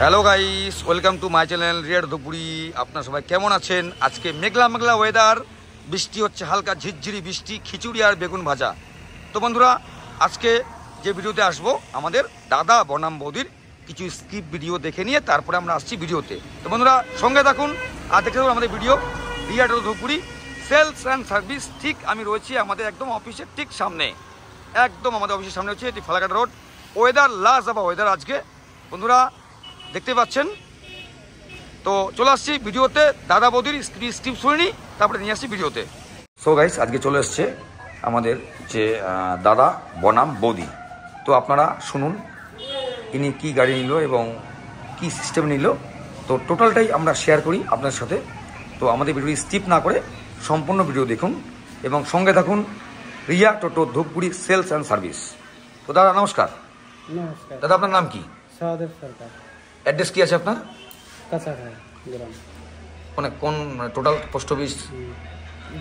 Hello guys, welcome to my channel রিয়ার ধুপুরি। আপনারা সবাই কেমন আছেন? আজকে মেঘলা মেঘলা ওয়েদার, বৃষ্টি হচ্ছে, হালকা ঝিরঝিরি বৃষ্টি, খিচুড়ি আর বেগুন ভাজা। তো বন্ধুরা, আজকে যে ভিডিওতে আসবো আমাদের দাদা বনাম বৌদির কিছু স্কিপ ভিডিও দেখে নিয়ে তারপরে আমরা আসছি ভিডিওতে। তো বন্ধুরা সঙ্গে থাকুন আর দেখে থাকুন আমাদের ভিডিও। রিয়ার ধুপুরি সেলস অ্যান্ড সার্ভিস, ঠিক আমি রয়েছি আমাদের একদম অফিসের ঠিক সামনে, একদম আমাদের অফিসের সামনে হচ্ছে এটি ফালাকাটা রোড। ওয়েদার লাজবাব ওয়েদার আজকে বন্ধুরা, দেখতে পাচ্ছেন। তো চলে আসছি ভিডিওতে, দাদা বৌদির স্ক্রিপ্ট শুনে নিই, তারপরে নিয়ে আসছি ভিডিওতে। সো গাইস, আজকে চলে এসছে আমাদের যে দাদা বনাম বৌদি। তো আপনারা শুনুন ইনি কি গাড়ি নিল এবং কি সিস্টেম নিল, তো টোটালটাই আমরা শেয়ার করি আপনার সাথে। তো আমাদের ভিডিও স্কিপ না করে সম্পূর্ণ ভিডিও দেখুন এবং সঙ্গে থাকুন রিয়া টোটো ধূপগুড়ি সেলস অ্যান্ড সার্ভিস। তো দাদা নমস্কার। নমস্কার দাদা আপনার নাম কি? সহদেব সরকার। অ্যাড্রেস কি আছে আপনার? কাঁচাখাল গ্রাম। মানে কোন টোটাল পোস্ট অফিস?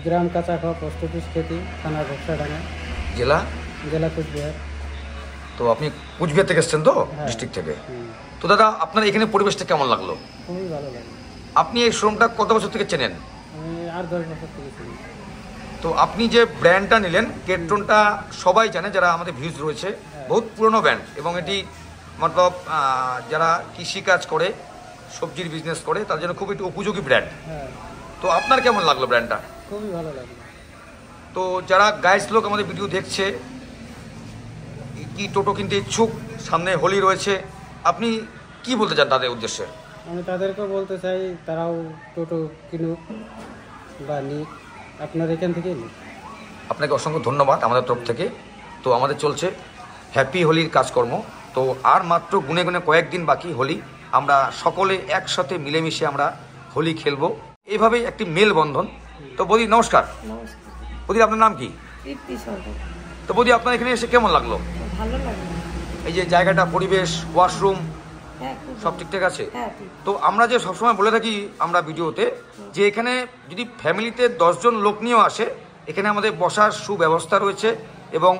গ্রাম কাঁচাখাল, পোস্ট অফিস খেতি, থানা ঘোষাডাঙ্গা, জেলা কুচবিহার। তো আপনি কুচবিহার থেকে এসছেন তো, ডিস্ট্রিক্ট থেকে। তো দাদা আপনার এখানে পরিবেশটা কেমন লাগলো? খুবই ভালো লাগে। আপনি এই শোরুমটা কত বছর থেকে চেনেন? আমি 8-10 বছর থেকে চিনি। তো আপনি যে ব্র্যান্ডটা নিলেন কেট্রনটা, সবাই জানে যারা আমাদের ভিউজ রয়েছে, বহুত পুরনো ব্র্যান্ড এবং এটি মতলব যারা কৃষিকাজ করে, সবজির বিজনেস করে, তার জন্য খুব একটু উপযোগী ব্র্যান্ড। হ্যাঁ, তো আপনার কেমন লাগলো ব্র্যান্ডটা? খুবই ভালো লাগে। তো যারা গাইস লোক আমাদের ভিডিও দেখছে, কি টোটো কিনতে ইচ্ছুক, সামনে হোলি রয়েছে, আপনি কি বলতে চান তাদের উদ্দেশ্যে? আমি তাদেরকেও বলতে চাই তারাও টোটো কিনুক বা নিক, আপনার এখান থেকেই নিক। আপনাকে অসংখ্য ধন্যবাদ আমাদের তরফ থেকে। তো আমাদের চলছে হ্যাপি হোলির কাজকর্ম। তো আর মাত্র গুনে গুনে কয়েকদিন বাকি হোলি, আমরা সকলে একসাথে মিলেমিশে আমরা হোলি খেলবো, এইভাবেই একটি মেলবন্ধন। তো বৌদি নমস্কার। নমস্কার। বৌদি আপনার নাম কি? তৃপ্তি সরকার। তো বৌদি আপনার এখানে এসে কেমন লাগলো? ভালো লাগে। এই যে জায়গাটা, পরিবেশ, ওয়াশরুম হ্যাঁ, খুব সব ভালো। ঠিকঠাক আছে? হ্যাঁ, ঠিক। তো আমরা যে সবসময় বলে থাকি আমরা ভিডিওতে, যে এখানে যদি ফ্যামিলিতে 10 জন লোক নিয়েও আসে, এখানে আমাদের বসার সুব্যবস্থা রয়েছে এবং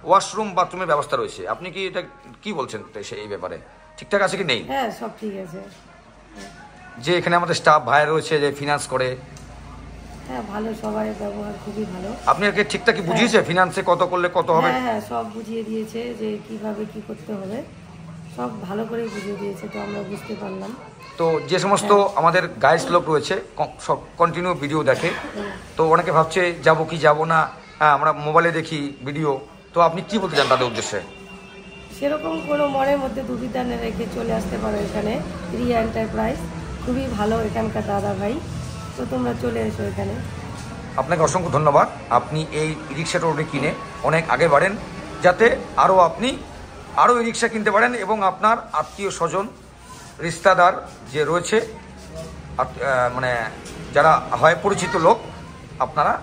ওয়াশরুম বাথরুমের ব্যবস্থা রয়েছে। আপনি কি এটা কি বলছেন এই ব্যাপারে, ঠিকঠাক আছে কি নেই? হ্যাঁ, সব ঠিক আছে। যে এখানে আমাদের স্টাফ ভাই রয়েছে যে ফিনান্স করে, হ্যাঁ, ভালো, সবাই ব্যবহার খুবই ভালো। আপনি আগে ঠিকঠাক কি বুঝিয়েছে ফিনান্সে কত করলে কত হবে? হ্যাঁ হ্যাঁ, সব বুঝিয়ে দিয়েছে যে কিভাবে কি করতে হবে, সব ভালো করে বুঝিয়ে দিয়েছে, তো আমরা বুঝতে পারলাম। তো যে সমস্ত আমাদের গাইডস লোক রয়েছে সব কন্টিনিউ ভিডিও দেখে, তো অনেকে ভাবছে যাব কি যাব না, আমরা মোবাইলে দেখি ভিডিও, তো আপনি কি বলতে চান তাদের উদ্দেশ্যে? সেরকম কোনো মনের মধ্যে দুবিধা না রেখে চলে আসতে পারো এখানে। রিয়া এন্টারপ্রাইজ খুবই ভালো এখানকার দাদা ভাই, তো তোমরা চলে এসো এখানে। আপনাকে অসংখ্য ধন্যবাদ। আপনি এই রিক্সা টোটোটি কিনে অনেক আগে বাড়েন, যাতে আপনি আরও এই রিক্সা কিনতে পারেন এবং আপনার আত্মীয় স্বজন রিস্তাদার যে রয়েছে, মানে যারা হয় পরিচিত লোক, আপনারা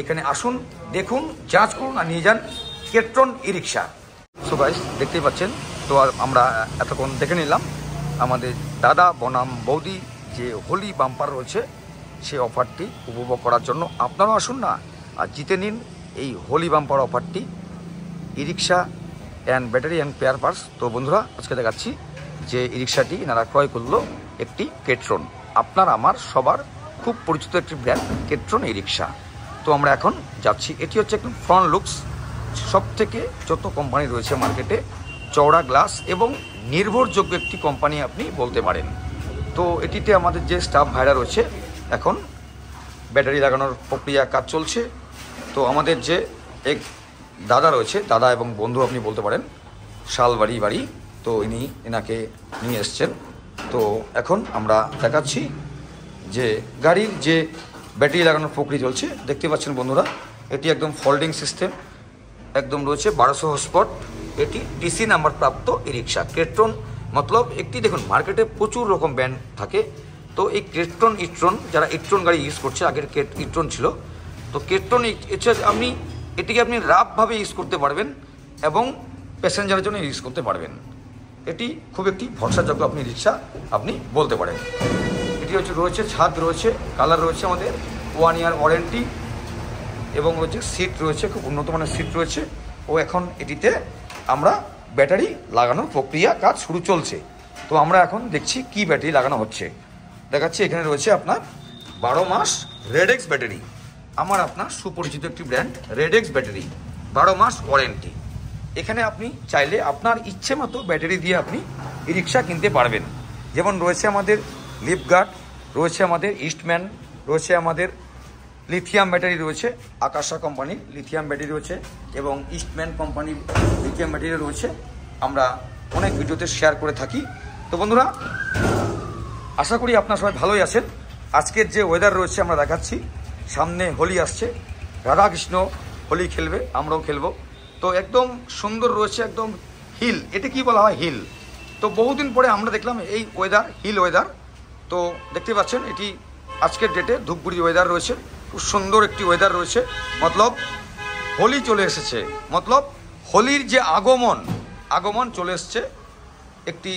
এখানে আসুন, দেখুন, যাচ করুন আর নিয়ে যান কেট্রন ই রিক্সা। সো গাইস, দেখতেই পাচ্ছেন। তো আর আমরা এতক্ষণ দেখে নিলাম আমাদের দাদা বনাম বৌদি যে হোলি বাম্পার রয়েছে, সেই অফারটি উপভোগ করার জন্য আপনারাও আসুন না আর জিতে নিন এই হোলি বাম্পার অফারটি, e rickshaw and battery and spare parts. তো বন্ধুরা, আজকে দেখাচ্ছি যে ই রিক্সাটি এনারা ক্রয় করলো একটি কেট্রন, আপনার আমার সবার খুব পরিচিত একটি ব্র্যান্ড কেট্রন ই রিক্সা। তো আমরা এখন যাচ্ছি, এটি হচ্ছে একদম ফ্রন্ট লুকস, সব থেকে যত কোম্পানি রয়েছে মার্কেটে, চওড়া গ্লাস এবং নির্ভরযোগ্য একটি কোম্পানি আপনি বলতে পারেন। তো এটিতে আমাদের যে স্টাফ ভাইরা রয়েছে, এখন ব্যাটারি লাগানোর প্রক্রিয়া কাজ চলছে। তো আমাদের যে এক দাদা রয়েছে, দাদা এবং বন্ধু আপনি বলতে পারেন, শালবাড়ি বাড়ি, তো এনাকে নিয়ে এসছেন। তো এখন আমরা দেখাচ্ছি যে গাড়ির যে ব্যাটারি লাগানোর প্রক্রিয়া চলছে। দেখতে পাচ্ছেন বন্ধুরা, এটি একদম ফোল্ডিং সিস্টেম, একদম রয়েছে 1200 হর্সপাওয়ার। এটি ডিসি নাম্বার প্রাপ্ত ই রিক্সা কেট্রন, মতলব একটি, দেখুন মার্কেটে প্রচুর রকম ব্র্যান্ড থাকে, তো এই কেট্রন ইট্রন, যারা ইট্রন গাড়ি ইউজ করছে, আগের ইট্রন ছিল, তো কেট্রন আপনি এটিকে আপনি রাফভাবে ইউজ করতে পারবেন এবং প্যাসেঞ্জারের জন্য ইউজ করতে পারবেন। এটি খুব একটি ভরসাযোগ্য আপনি রিক্সা আপনি বলতে পারেন। এটি রয়েছে ছাদ রয়েছে, কালার রয়েছে আমাদের 1 ইয়ার ওয়ারেন্টি এবং রয়েছে সিট রয়েছে, খুব উন্নত মানের সিট রয়েছে। ও এখন এটিতে আমরা ব্যাটারি লাগানোর প্রক্রিয়া কাজ শুরু চলছে। তো আমরা এখন দেখছি কি ব্যাটারি লাগানো হচ্ছে। দেখাচ্ছি এখানে রয়েছে আপনার 12 মাস রেডেক্স ব্যাটারি, আমার আপনার সুপরিচিত একটি ব্র্যান্ড রেডেক্স ব্যাটারি, 12 মাস ওয়ারেন্টি। এখানে আপনি চাইলে আপনার ইচ্ছে মতো ব্যাটারি দিয়ে আপনি ই রিক্সা কিনতে পারবেন। যেমন রয়েছে আমাদের লিফগার্ড, রয়েছে আমাদের ইস্টম্যান, রয়েছে আমাদের লিথিয়াম ব্যাটারি, রয়েছে আকাশা কোম্পানির লিথিয়াম ব্যাটারি রয়েছে এবং ইস্টম্যান কোম্পানির লিথিয়াম ব্যাটারি রয়েছে। আমরা অনেক ভিডিওতে শেয়ার করে থাকি। তো বন্ধুরা, আশা করি আপনারা সবাই ভালোই আছেন। আজকের যে ওয়েদার রয়েছে আমরা দেখাচ্ছি, সামনে হোলি আসছে, রাধাকৃষ্ণ হোলি খেলবে, আমরাও খেলবো। তো একদম সুন্দর রয়েছে, একদম হিল, এটা কি বলা হয়, হিল। তো বহুদিন পরে আমরা দেখলাম এই ওয়েদার, হিল ওয়েদার। তো দেখতে পাচ্ছেন এটি আজকের ডেটে ধূপগুড়ি ওয়েদার রয়েছে, খুব সুন্দর একটি ওয়েদার রয়েছে। মতলব হোলি চলে এসেছে, মতলব হোলির যে আগমন চলে এসছে। একটি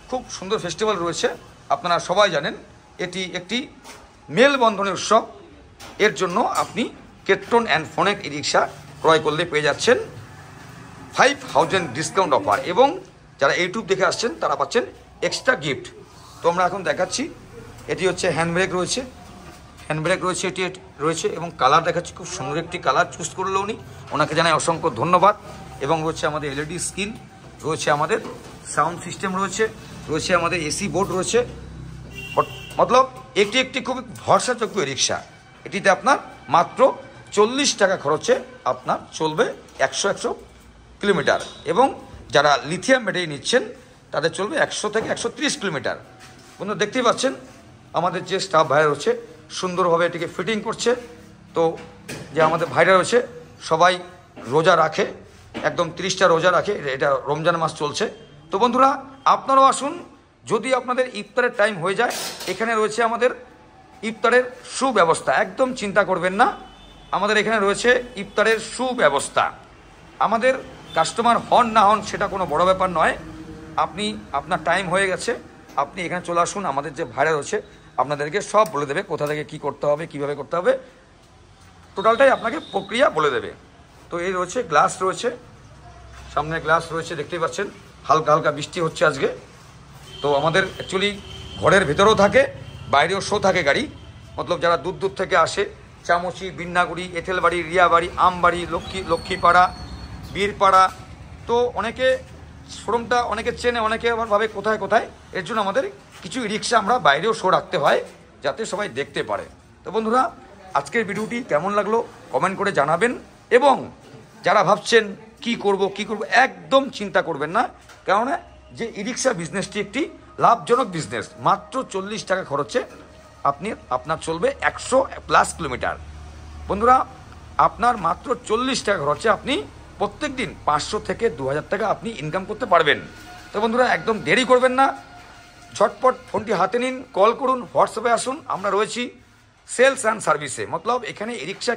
খুব সুন্দর ফেস্টিভ্যাল রয়েছে, আপনারা সবাই জানেন এটি একটি মেলবন্ধনের উৎসব। এর জন্য আপনি কেট্রন অ্যান্ড ফোনেক ই রিক্সা ক্রয় করলে পেয়ে যাচ্ছেন 5000 ডিসকাউন্ট অফার, এবং যারা ইউটিউব দেখে আসছেন তারা পাচ্ছেন এক্সট্রা গিফট। তো আমরা এখন দেখাচ্ছি, এটি হচ্ছে হ্যান্ডব্রেক রয়েছে, এটি রয়েছে এবং কালার দেখাচ্ছি, খুব সুন্দর একটি কালার চুজ করলো উনি, ওনাকে জানাই অসংখ্য ধন্যবাদ। এবং রয়েছে আমাদের এলইডি স্ক্রিন, রয়েছে আমাদের সাউন্ড সিস্টেম রয়েছে আমাদের এসি বোর্ড রয়েছে। মতলব এটি একটি খুব ভরসাযোগ্য রিক্সা। এটিতে আপনার মাত্র 40 টাকা খরচে আপনার চলবে 100 কিলোমিটার, এবং যারা লিথিয়াম ব্যাটারি নিচ্ছেন তাদের চলবে 100 থেকে 130 কিলোমিটার। বন্ধু দেখতেই পাচ্ছেন আমাদের যে স্টাফ ভাইরা রয়েছে সুন্দরভাবে এটিকে ফিটিং করছে। তো যে আমাদের ভাইরা রয়েছে সবাই রোজা রাখে, একদম 30টা রোজা রাখে, এটা রমজান মাস চলছে। তো বন্ধুরা, আপনারাও আসুন, যদি আপনাদের ইফতারের টাইম হয়ে যায়, এখানে রয়েছে আমাদের ইফতারের সুব্যবস্থা, একদম চিন্তা করবেন না, আমাদের এখানে রয়েছে ইফতারের সুব্যবস্থা। আমাদের কাস্টমার হন না হন সেটা কোনো বড় ব্যাপার নয়, আপনি আপনার টাইম হয়ে গেছে, আপনি এখানে চলে আসুন, আমাদের যে ভাইরা রয়েছে আপনাদেরকে সব বলে দেবে, কোথা থেকে কি করতে হবে, কিভাবে করতে হবে, টোটালটাই আপনাকে প্রক্রিয়া বলে দেবে। তো এই রয়েছে গ্লাস, রয়েছে সামনে গ্লাস রয়েছে, দেখতেই পাচ্ছেন হালকা হালকা বৃষ্টি হচ্ছে আজকে। তো আমাদের অ্যাকচুয়ালি ঘরের ভেতরেও থাকে, বাইরেও শো থাকে গাড়ি, মতলব যারা দূর থেকে আসে, চামচি, বিন্নাগুড়ি, এঁথেলবাড়ি, রিয়াবাড়ি, আমবাড়ি, লক্ষ্মীপাড়া, বীরপাড়া, তো অনেকে শোরুমটা অনেকে চেনে, অনেকে আবার ভাবে কোথায় কোথায়। এর জন্য আমাদের কিছু রিক্সা আমরা বাইরেও শো রাখতে হয় যাতে সবাই দেখতে পারে। তো বন্ধুরা, আজকের ভিডিওটি কেমন লাগলো কমেন্ট করে জানাবেন, এবং যারা ভাবছেন কি করব একদম চিন্তা করবেন না, কেননা যে ই রিক্সা বিজনেসটি একটি লাভজনক বিজনেস। মাত্র 40 টাকা খরচে আপনার চলবে 100+ কিলোমিটার। বন্ধুরা, আপনার মাত্র 40 টাকা খরচে আপনি প্রত্যেক দিন 500 থেকে 2000 টাকা আপনি ইনকাম করতে পারবেন। তো বন্ধুরা, একদম দেরি করবেন না, ঝটপট ফোনটি হাতে নিন, কল করুন, হোয়াটসঅ্যাপে আসুন, আমরা রয়েছি সেলস অ্যান্ড সার্ভিসে। মতলব এখানে ই রিক্সা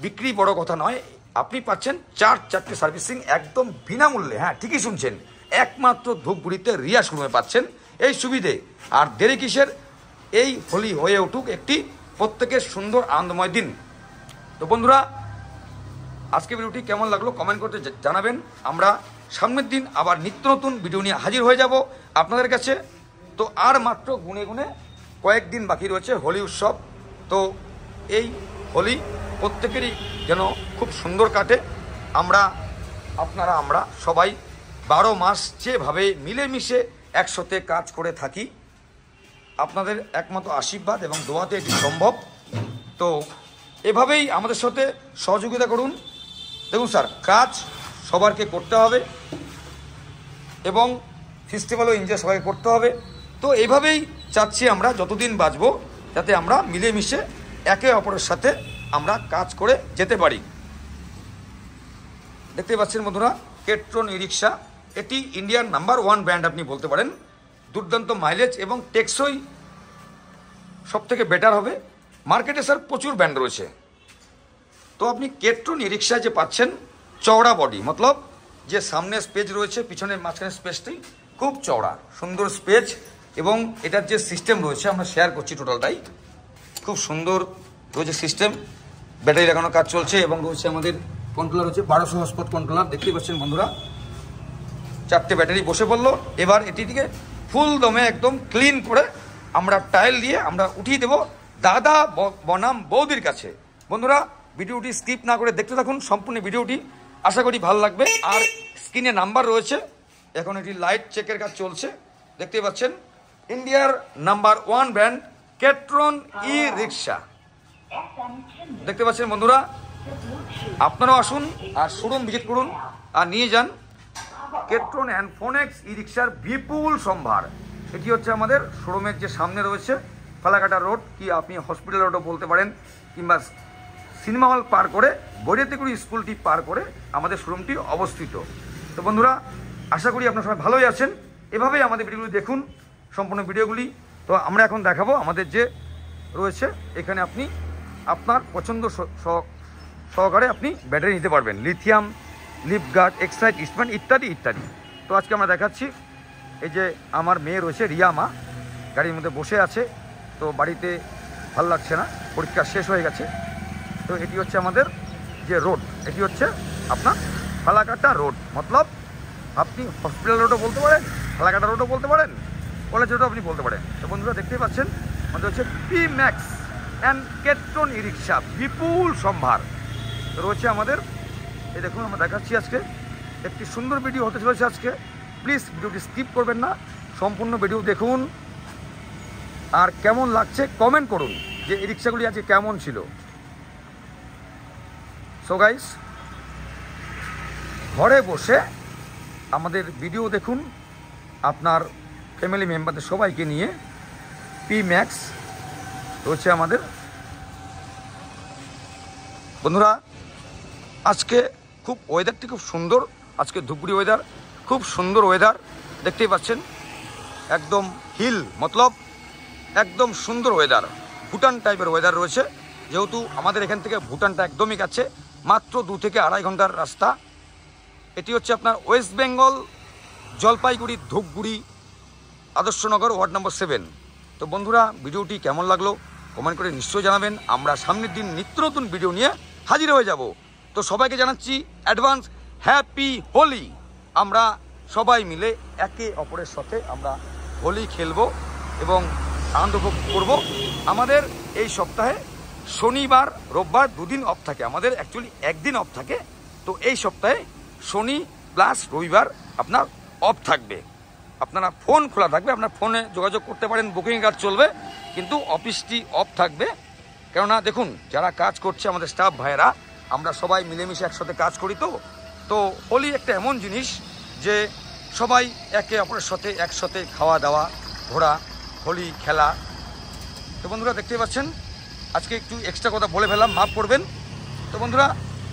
বিক্রি বড় কথা নয়, আপনি পাচ্ছেন 4 সার্ভিসিং একদম বিনামূল্যে। হ্যাঁ, ঠিকই শুনছেন, একমাত্র ধূপগুড়িতে রিয়া শোরুমে পাচ্ছেন এই সুবিধে। আর দেরি কিসের, এই হোলি হয়ে উঠুক একটি প্রত্যেকের সুন্দর আনন্দময় দিন। তো বন্ধুরা, আজকে ভিডিওটি কেমন লাগলো কমেন্ট করতে জানাবেন। আমরা সামনের দিন আবার নিত্য নতুন ভিডিও নিয়ে হাজির হয়ে যাব আপনাদের কাছে। তো আর মাত্র গুনে গুনে কয়েকদিন বাকি রয়েছে হোলি উৎসব। তো এই হোলি প্রত্যেকেরই যেন খুব সুন্দর কাটে। আমরা সবাই 12 মাস যেভাবে মিলেমিশে একসাথে কাজ করে থাকি, আপনাদের একমাত্র আশীর্বাদ এবং দোয়াতে এটি সম্ভব। তো এভাবেই আমাদের সাথে সহযোগিতা করুন। দেখুন স্যার, কাজ সবারকে করতে হবে এবং ফেস্টিভ্যালও এনজয় সবাইকে করতে হবে। তো এইভাবেই চাচ্ছি আমরা যতদিন বাঁচব যাতে আমরা মিলেমিশে একে অপরের সাথে আমরা কাজ করে যেতে পারি। দেখতে পাচ্ছেন বন্ধুরা, কেট্রন ই রিক্সা, এটি ইন্ডিয়ার নাম্বার 1 ব্র্যান্ড আপনি বলতে পারেন। দুর্দান্ত মাইলেজ এবং টেকসই সব থেকে বেটার হবে। মার্কেটে স্যার প্রচুর ব্র্যান্ড রয়েছে। তো আপনি কেট্রন ই রিক্সা যে পাচ্ছেন চওড়া বডি, মতলব যে সামনে স্পেস রয়েছে, পিছনের মাঝখানে স্পেসটি খুব চওড়া, সুন্দর স্পেস, এবং এটার যে সিস্টেম রয়েছে আমরা শেয়ার করছি টোটালটাই, খুব সুন্দর রয়েছে সিস্টেম। ব্যাটারি লাগানোর কাজ চলছে এবং রয়েছে আমাদের কন্ট্রোলার হচ্ছে 1200 হর্সপাওয়ার কন্ট্রোলার। দেখতেই পাচ্ছেন বন্ধুরা, 4টে ব্যাটারি বসে পড়লো। এবার এটি থেকে ফুল দমে একদম ক্লিন করে আমরা টাইল দিয়ে আমরা উঠিয়ে দেবো দাদা বনাম বৌদির কাছে। বন্ধুরা ভিডিওটি স্কিপ না করে দেখতে থাকুন সম্পূর্ণ ভিডিওটি, আশা করি ভালো লাগবে। আর স্ক্রিনে নাম্বার রয়েছে, এখন এটি লাইট চেকের কাজ চলছে, দেখতে পাচ্ছেন ইন্ডিয়ার নাম্বার 1 ব্র্যান্ড কেট্রন ই রিক্সা দেখতে পাচ্ছেন। বন্ধুরা আপনারাও আসুন আর শোরুম ভিজিট করুন আর নিয়ে যান কেট্রন অ্যান্ড ফোনেক্স ই রিক্সার বিপুল সম্ভার। এটি হচ্ছে আমাদের শোরুমের যে সামনে রয়েছে ফালাকাটা রোড, কি আপনি হসপিটাল রোডও বলতে পারেন, কিংবা সিনেমা হল পার করে বৈরাতিকুড়ি স্কুলটি পার করে আমাদের শোরুমটি অবস্থিত। তো বন্ধুরা আশা করি আপনারা সবাই ভালোই আছেন, এভাবেই আমাদের ভিডিওগুলি দেখুন সম্পূর্ণ ভিডিওগুলি। তো আমরা এখন দেখাবো আমাদের যে রয়েছে এখানে আপনি আপনার পছন্দ সহকারে আপনি ব্যাটারি নিতে পারবেন, লিথিয়াম, লিফগার্ড, এক্সাইট, ইস্টম্যান ইত্যাদি ইত্যাদি। তো আজকে আমরা দেখাচ্ছি এই যে আমার মেয়ে রয়েছে রিয়া মা, গাড়ির মধ্যে বসে আছে, তো বাড়িতে ভালো লাগছে না, পরীক্ষা শেষ হয়ে গেছে। তো এটি হচ্ছে আমাদের যে রোড, এটি হচ্ছে আপনার ফালাকাটা রোড, মতলব আপনি হসপিটাল রোডও বলতে পারেন, ফালাকাটা রোডও বলতে পারেন, কলেজ রোডও আপনি বলতে পারেন। তো বন্ধুরা দেখতেই পাচ্ছেন আমাদের হচ্ছে পি ম্যাক্স অ্যান্ড কেট্রন ই রিক্সা বিপুল সম্ভার রয়েছে আমাদের। এই দেখুন আমরা দেখাচ্ছি আজকে একটি সুন্দর ভিডিও হতে চলেছে আজকে, প্লিজ ভিডিওটি স্কিপ করবেন না, সম্পূর্ণ ভিডিও দেখুন আর কেমন লাগছে কমেন্ট করুন যে এই রিক্সাগুলি আজকে কেমন ছিল। সো গাইস ঘরে বসে আমাদের ভিডিও দেখুন আপনার ফ্যামিলি মেম্বারদের সবাইকে নিয়ে। পি ম্যাক্স রয়েছে আমাদের। বন্ধুরা আজকে খুব ওয়েদারটি খুব সুন্দর, আজকে ধুপগুড়ি ওয়েদার, খুব সুন্দর ওয়েদার দেখতেই পাচ্ছেন, একদম হিল মতলব একদম সুন্দর ওয়েদার, ভুটান টাইপের ওয়েদার রয়েছে, যেহেতু আমাদের এখান থেকে ভুটানটা একদমই কাছে, মাত্র 2 থেকে 2.5 ঘন্টার রাস্তা। এটি হচ্ছে আপনার West Bengal Jalpaiguri Dhupguri Adarsh Nagar ward number 7। তো বন্ধুরা ভিডিওটি কেমন লাগলো কমেন্ট করে নিশ্চয়ই জানাবেন, আমরা সামনের দিন নিত্য নতুন ভিডিও নিয়ে হাজির হয়ে যাব। তো সবাইকে জানাচ্ছি অ্যাডভান্স হ্যাপি হোলি। আমরা সবাই মিলে একে অপরের সাথে আমরা হোলি খেলবো এবং আনন্দ উপভোগ করব। আমাদের এই সপ্তাহে শনিবার রোববার 2 দিন অফ থাকে, আমাদের অ্যাকচুয়ালি 1 দিন অফ থাকে। তো এই সপ্তাহে শনি প্লাস রবিবার আপনার অফ থাকবে, আপনারা ফোন খোলা থাকবে, আপনার ফোনে যোগাযোগ করতে পারেন, বুকিং কার্ড চলবে, কিন্তু অফিসটি অফ থাকবে। কেননা দেখুন যারা কাজ করছে আমাদের স্টাফ ভাইয়েরা, আমরা সবাই মিলেমিশে একসাথে কাজ করি। তো হোলি একটা এমন জিনিস যে সবাই একে অপরের সাথে একসাথে খাওয়া দাওয়া ঘোরা, হোলি খেলা। তো বন্ধুরা দেখতেই পাচ্ছেন আজকে একটু এক্সট্রা কথা বলে ফেললাম, মাফ করবেন। তো বন্ধুরা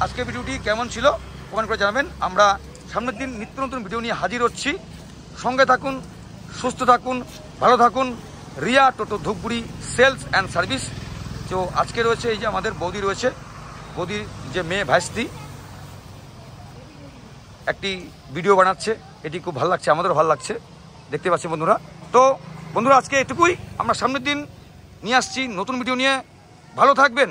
আজকে ভিডিওটি কেমন ছিল কমেন্ট করে জানাবেন, আমরা সামনের দিন নিত্য নতুন ভিডিও নিয়ে হাজির হচ্ছি। সঙ্গে থাকুন, সুস্থ থাকুন, ভালো থাকুন। রিয়া টোটো ধূপগুড়ি সেলস অ্যান্ড সার্ভিস। তো আজকে রয়েছে এই যে আমাদের বৌদি রয়েছে, বৌদির যে মেয়ে ভাইস্তি একটি ভিডিও বানাচ্ছে, এটি খুব ভালো লাগছে, আমাদেরও ভালো লাগছে, দেখতে পাচ্ছি বন্ধুরা। তো বন্ধুরা আজকে এটুকুই, আমরা সামনের দিন নিয়ে আসছি নতুন ভিডিও নিয়ে, ভালো থাকবেন।